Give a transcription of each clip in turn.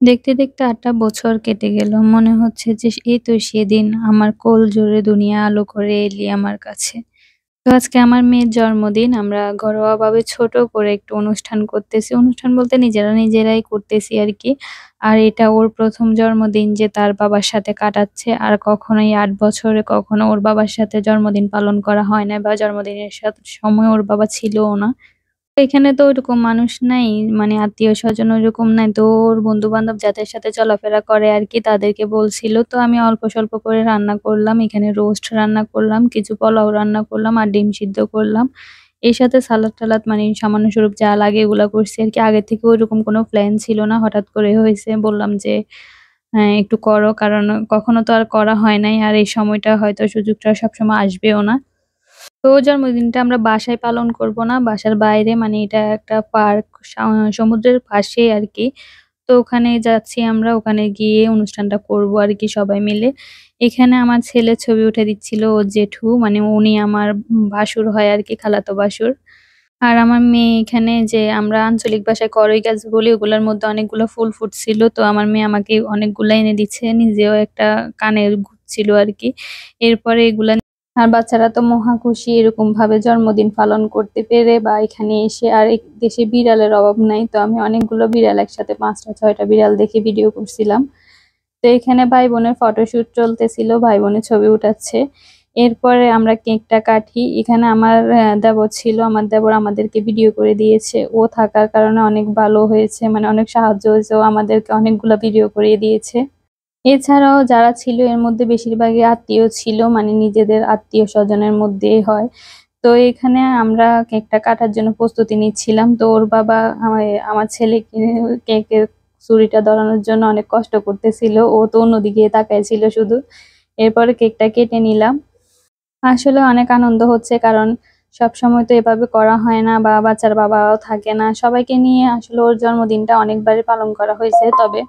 দেখতে, দেখতে ৮ টা বছর কেটে গেল। মনে হচ্ছে যে এই তো সেদিন আমার কোল জুড়ে দুনিয়া আলো করে এলি আমার কাছে। তো আজকে আমার মেয়ের জন্মদিন। আমরা ঘরোয়াভাবে ছোট করে একটু অনুষ্ঠান করতেছি। অনুষ্ঠান বলতে নিজেরাই করতেছি আরকি। আর এটা ওর ১ম জন্মদিন যে তার বাবার সাথে কাটাচ্ছে। আর কখনোই ৮ বছরে কখনো ওর বাবার সাথে জন্মদিন পালন করা হয় না বা জন্মদিনের সময় ওর বাবা ছিলও না। এখানে তো ওরকম মানুষ নাই, মানে আত্মীয়স্বজন ওইরকম নাই। তো ওর বন্ধু-বান্ধব যাদের সাথে চলাফেরা করে আরকি তাদেরকে বলছিল। তো আমি অল্প-স্বল্প করে রান্না করলাম। এখানে রোস্ট রান্না করলাম, কিছু পোলাও রান্না করলাম আর ডিম সিদ্ধ করলাম। এর সাথে সালাদ-টালাদ মানে সামান্য স্বরূপ যা লাগে এগুলা করছি আরকি। আগে থেকে ওইরকম কোনো প্ল্যান ছিল না। হঠাৎ করে হইছে। বললাম যে, "হ্যাঁ, একটু করো।" কারণ কখনো তো আর করা হয় নাই। আর এই সময়টা হয়তো সুযোগটা সবসময় আসবেও না। তো ওর জন্মদিনটা আমরা বাসায় পালন করব না। বাসার বাইরে মানে এটা একটা পার্ক সমুদ্রের পাশেই আরকি। তো ওখানে যাচ্ছি আমরা। ওখানে গিয়ে অনুষ্ঠানটা করব আরকি সবাই মিলে। এখানে আমার ছেলে ছবি উঠে দিচ্ছিল ওর জেঠু, মানে উনি আমার ভাসুর হয় আরকি, খালাতো ভাসুর। আর আমার মেয়ে এখানে যে আমরা আঞ্চলিক ভাষায় কড়ই গাছ বলি, ওগুলার মধ্যে অনেকগুলো ফুল ফুটছিল। তো আমার মেয়ে আমাকে অনেকগুলা এনে দিচ্ছে। নিজেও একটা কানে গুঁজছিল আরকি। এরপরে এগুলা আর বাচ্চারা তো মহা খুশি এরকমভাবে জন্মদিন পালন করতে পেরে বা এখানে এসে। আর এই দেশে বিড়ালের অভাব নাই। তো আমি অনেকগুলো বিড়াল একসাথে ৫ টা ৬ টা বিড়াল দেখে ভিডিও করছিলাম। তো এখানে ভাই-বোনের ফটোশুট চলতেছিল। ভাই-বোনের ছবি উঠাচ্ছে। এরপরে আমরা কেকটা কাটি। এখানে আমার দেবর ছিল। আমার দেবর আমাদেরকে ভিডিও করে দিয়েছে। ও থাকার কারণে অনেক ভালো হয়েছে। মানে অনেক সাহায্য হয়েছে। ও আমাদেরকে অনেকগুলা ভিডিও করিয়ে দিয়েছে। এছাড়াও যারা ছিল এর মধ্যে বেশিরভাগই আত্মীয় ছিল। মানে নিজেদের আত্মীয়স্বজনের মধ্যেই হয়। তো এখানে আমরা কেকটা কাটার জন্য প্রস্তুতি নিচ্ছিলাম। তো ওর বাবা আমার ছেলেকে কেকের ছুরিটা ধরানোর জন্য অনেক কষ্ট করতেছিল। ও তো অন্যদিকে তাকায় ছিল শুধু। এরপরে কেকটা কেটে নিলাম। আসলে অনেক আনন্দ হচ্ছে, কারণ সবসময় তো এভাবে করা হয় না বা বাচ্চার বাবাও থাকে না। সবাইকে নিয়ে আসলে ওর জন্মদিনটা অনেকবারই পালন করা হয়েছে। তবে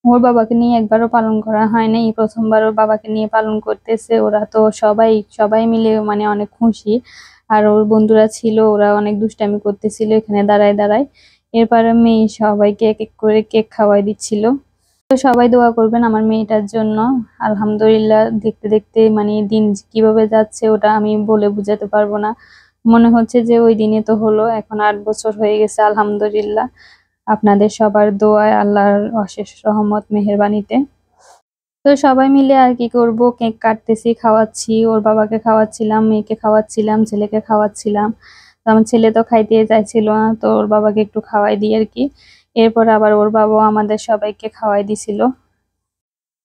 ওর বাবাকে নিয়ে একবারও পালন করা হয় নাই। এই ১ম বার ওর বাবাকে নিয়ে পালন করতেছে। ওরা তো সবাই মিলে মানে অনেক খুশি। আর ওর বন্ধুরা ছিল, ওরা অনেক দুষ্টামি করতেছিল এখানে দাঁড়ায়। এরপরে মেয়ে সবাইকে এক করে কেক খাওয়াই দিচ্ছিল। তো সবাই দোয়া করবেন আমার মেয়েটার জন্য। আলহামদুলিল্লাহ, দেখতে, দেখতে মানে দিন কিভাবে যাচ্ছে ওটা আমি বলে বুঝাতে পারব না। মনে হচ্ছে যে ওই দিনই তো হলো। এখন ৮ বছর হয়ে গেছে আলহামদুলিল্লাহ। আপনাদের সবার দোয়ায়, আল্লাহর অশেষ রহমত মেহেরবানিতে। তো সবাই মিলে আর কি করব, কেক কাটতেছি, খাওয়াচ্ছি। ওর বাবাকে খাওয়াচ্ছিলাম, মেয়েকে খাওয়াচ্ছিলাম, ছেলেকে খাওয়াচ্ছিলাম। তো আমার ছেলে তো খাইতেই চাইছিল না। তো ওর বাবাকে একটু খাওয়াই দিই আরকি। এরপর আবার ওর বাবাও আমাদের সবাইকে খাওয়াই দিছিল।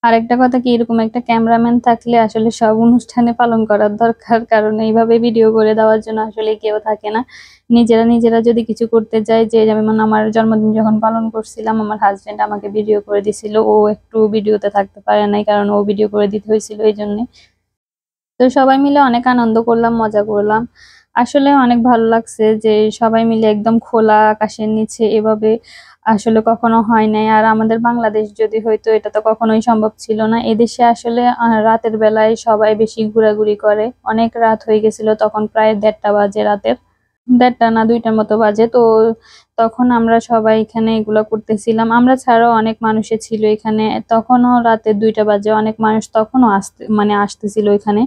আরেকটা কথা কি, এরকম একটা ক্যামেরাম্যান থাকলে আসলে সব অনুষ্ঠানে পালন করার দরকার। কারণ এইভাবে ভিডিও করে দেওয়ার জন্য আসলে কেউ থাকে না। নিজেরা যদি কিছু করতে যাই, যে যেমন আমার জন্মদিন যখন পালন করছিলাম, আমার হাসব্যান্ড আমাকে ভিডিও করে দিছিল। ও একটু ভিডিওতে থাকতে পারে নাই, কারণ ও ভিডিও করে দিতে হয়েছিল এইজন্যে। তো সবাই মিলে অনেক আনন্দ করলাম, মজা করলাম। আসলে অনেক ভালো লাগছে যে সবাই মিলে একদম খোলা আকাশের নিচে এভাবে আসলে কখনো হয় নাই। আর আমাদের বাংলাদেশ যদি হইতো, এটা তো কখনোই সম্ভব ছিল না। এদেশে আসলে রাতের বেলায় সবাই বেশি ঘোরাঘুরি করে। অনেক রাত হয়ে গেছিল, তখন প্রায় ১:৩০ বাজে রাতের। ১:৩০ না ২টার মতো বাজে। তো তখন আমরা সবাই এখানে এগুলা করতেছিলাম। আমরা ছাড়াও অনেক মানুষে ছিল এখানে। তখনও রাতে ২টা বাজে। অনেক মানুষ তখনও আসতেছিল এখানে।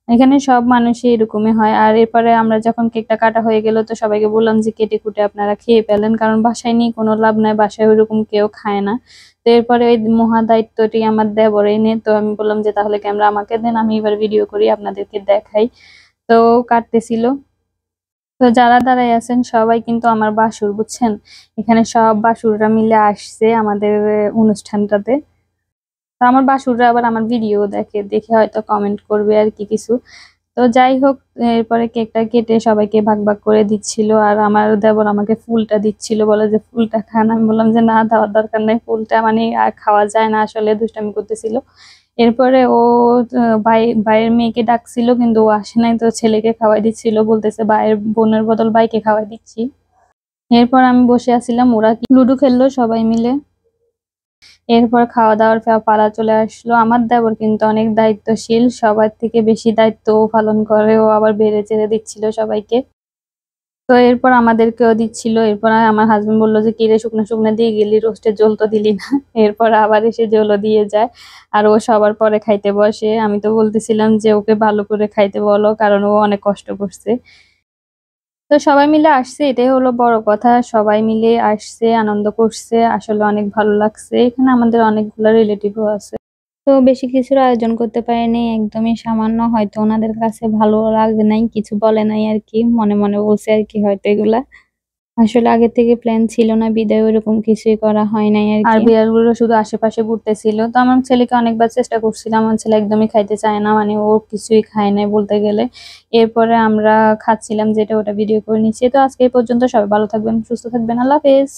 এখানে সব মানুষই এরকমই হয়। আর এরপরে আমরা যখন কেকটা কাটা হয়ে গেল, তো সবাইকে বললাম যে কেটে-কুটে আপনারা খেয়ে ফেলেন। কারণ বাসায় নিয়ে কোনো লাভ নাই। বাসায় ওইরকম কেউ খায় না। তো এরপরে ওই মহা দায়িত্বটি আমার দেবর নেয়। তো আমি বললাম যে, "তাহলে ক্যামেরা আমাকে দেন। আমি এবার ভিডিও করি, আপনাদেরকে দেখাই।" তো ও কাটতেছিল। তো যারা দাঁড়ায় আছেন সবাই কিন্তু আমার বাসুর, বুঝছেন? এখানে সব বাসুররা মিলে আসছে আমাদের অনুষ্ঠানটাতে। তো আমার বাসুররা আবার আমার ভিডিও দেখে, দেখে হয়তো কমেন্ট করবে আরকি কিছু। তো যাই হোক, এরপরে কেকটা কেটে সবাইকে ভাগ করে দিচ্ছিল। আর আমার দেবর আমাকে ফুলটা দিচ্ছিল। বলে যে, "ফুলটা খান।" আমি বললাম যে, "না, দেওয়ার দরকার নাই। ফুলটা মানে আর খাওয়া যায় না।" আসলে দুষ্টামি করতেছিল। এরপরে ও ভাইয়ের মেয়েকে ডাকছিল, কিন্তু ও আসে নাই। তো ছেলেকে খাওয়াই দিচ্ছিল। বলতেছে, "ভাইয়ের বোনের বদল ভাইকে খাওয়াই দিচ্ছি।" এরপর আমি বসে আছিলাম। ওরা লুডো খেললো সবাই মিলে। এরপর খাওয়া-দাওয়ার পালা চলে আসলো। আমার দেবর কিন্তু অনেক দায়িত্বশীল। সবার থেকে বেশি দায়িত্ব ও পালন করে। ও আবার বেড়ে-চেড়ে দিচ্ছিল সবাইকে। তো এরপর আমাদেরকেও দিচ্ছিল। এরপর আমার হাসব্যান্ড বলল যে, "কিরে শুকনা শুকনা দিয়ে গেলি, রোস্টের ঝোল তো দিলি না।" এরপর আবার এসে ঝোলও দিয়ে যায়। আর ও সবার পরে খাইতে বসে। আমি তো বলতেছিলাম যে, "ওকে ভালো করে খাইতে বলো, কারণ ও অনেক কষ্ট করছে।" তো সবাই মিলে আসছে, এটাই হলো বড় কথা। সবাই মিলে আসছে, আনন্দ করছে। আসলে অনেক ভালো লাগছে। এখানে আমাদের অনেকগুলা রিলেটিভও আছে। তো বেশি কিছুর আয়োজন করতে পারিনি। একদমই সামান্য, হয়তো উনাদের কাছে ভালো লাগে নাই, কিছু বলে নাই আরকি। মনে, মনে বলছে আরকি হয়তো এগুলা। আসলে আগে থেকে প্ল্যান ছিল না বিধায় ওরকম কিছুই করা হয় নাই আরকি। আর বিড়ালগুলো শুধু আশেপাশে ঘুরতেছিল। তো আমার ছেলেকে অনেকবার চেষ্টা করছিলাম। আমার ছেলে একদমই খাইতে চায় না। মানে ও কিছুই খায় নাই বলতে গেলে। এরপরে আমরা খাচ্ছিলাম যেটা ওটা ভিডিও করে নিচ্ছি। তো আজকে এই পর্যন্ত। সবাই ভালো থাকবেন, সুস্থ থাকবেন। আল্লাহ হাফেজ।